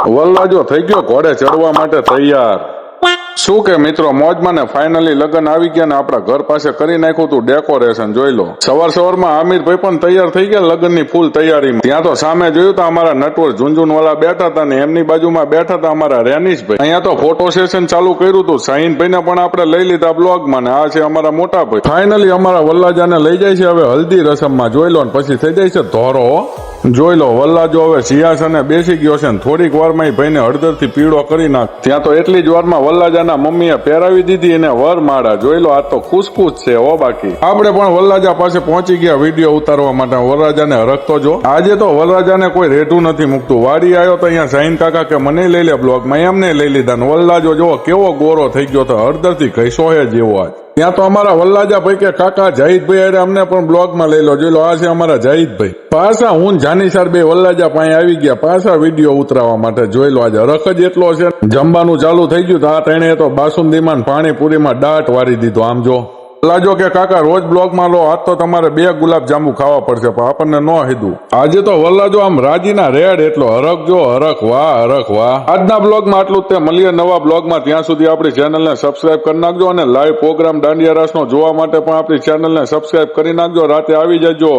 વલ્લાજો થઈ ગયો ઘોડે ચડવા માટે તૈયાર। શું કે મિત્રો, મોજમાં ને ફાઇનલી લગ્ન આવી ગયા ને આપણા ઘર પાસે કરી નાખ્યું તું ડેકોરેશન જોઈ લો। સવારમાં આમિરભાઈ પણ તૈયાર થઈ ગયા લગ્નની ફૂલ તૈયારીમાં। ત્યાં તો સામે જોયું તો અમારા નટવર ઝુંઝુનવાલા બેઠા હતા ને એમની બાજુમાં બેઠા હતા અમારા રેનીશભાઈ। અહીંયા તો ફોટો સેશન ચાલુ કર્યું હતું। શાહીનભાઈને પણ આપણે લઈ લીધા બ્લોગમાં ને આ છે અમારા મોટા ભાઈ। ફાઇનલી અમારા વલ્લાજાને લઈ જાય છે હવે હલ્દી રસમમાં જોઈ લો, પછી થઈ જાય છે ધોરો। જોઈ લો વલ્લાજો હવે સિંહાસને બેસી ગયો છે ને થોડીક વારમાં ભાઈને હળદરથી પીળો કરી નાખ। ત્યાં તો એટલી જ વારમાં વલ્લાજાના મમ્મીએ પહેરાવી દીધી એને વરમાળા। જોઈ લો આ તો ખુશખુશ છે હો। બાકી આપણે પણ વલ્લાજા પાસે પહોંચી ગયા વિડીયો ઉતારવા માટે। વરરાજાને હરખતો જો આજે તો વરરાજાને કોઈ રેઢું નથી મૂકતું। વાડી આવ્યો તો અહીંયા શાહીન કાકા કે મને લઈ લે બ્લોગમાં, એમને લઈ લીધા ને વલ્લાજો જો કેવો ગોરો થઈ ગયો તો હળદરથી ઘસો હે જેવો આજ। ત્યાં તો અમારા વલ્લાજા ભાઈ કે કાકા જાહિદભાઈ અરે અમને પણ બ્લોગમાં લઈ લો। જોઈ લો આ છે અમારા જાહિદભાઈ। પાછા હું જાનીસાર બે વલ્લાજા પાસે આવી ગયા પાછા વિડીયો ઉતરાવવા માટે। જોઈ લો આજે રખ જ એટલો છે। જમવાનું ચાલુ થઈ ગયું તો આ ત્રણે તો બાસુંદીમાં પાણીપુરીમાં દાટ વારી દીધો। આમ જો વલ્લાજો કે કાકા રોજ બ્લોગમાં લો, આજ તો તમારે 2 ગુલાબ જાંબુ ખાવા પડશે પણ આપણને ન હીધું। આજે તો વલ્લાજો આમ રાજીના રેડ એટલો હરખ જો હરખ વાહ હરખ વાહ। આજના બ્લોગમાં આટલું જ તે, મળીએ નવા બ્લોગમાં। ત્યાં સુધી આપણી ચેનલને સબસ્ક્રાઇબ કરી નાખજો અને લાઈવ પ્રોગ્રામ દાંડિયા રાસનો જોવા માટે પણ આપણી ચેનલને સબસ્ક્રાઇબ કરી નાખજો। રાતે આવી જજો।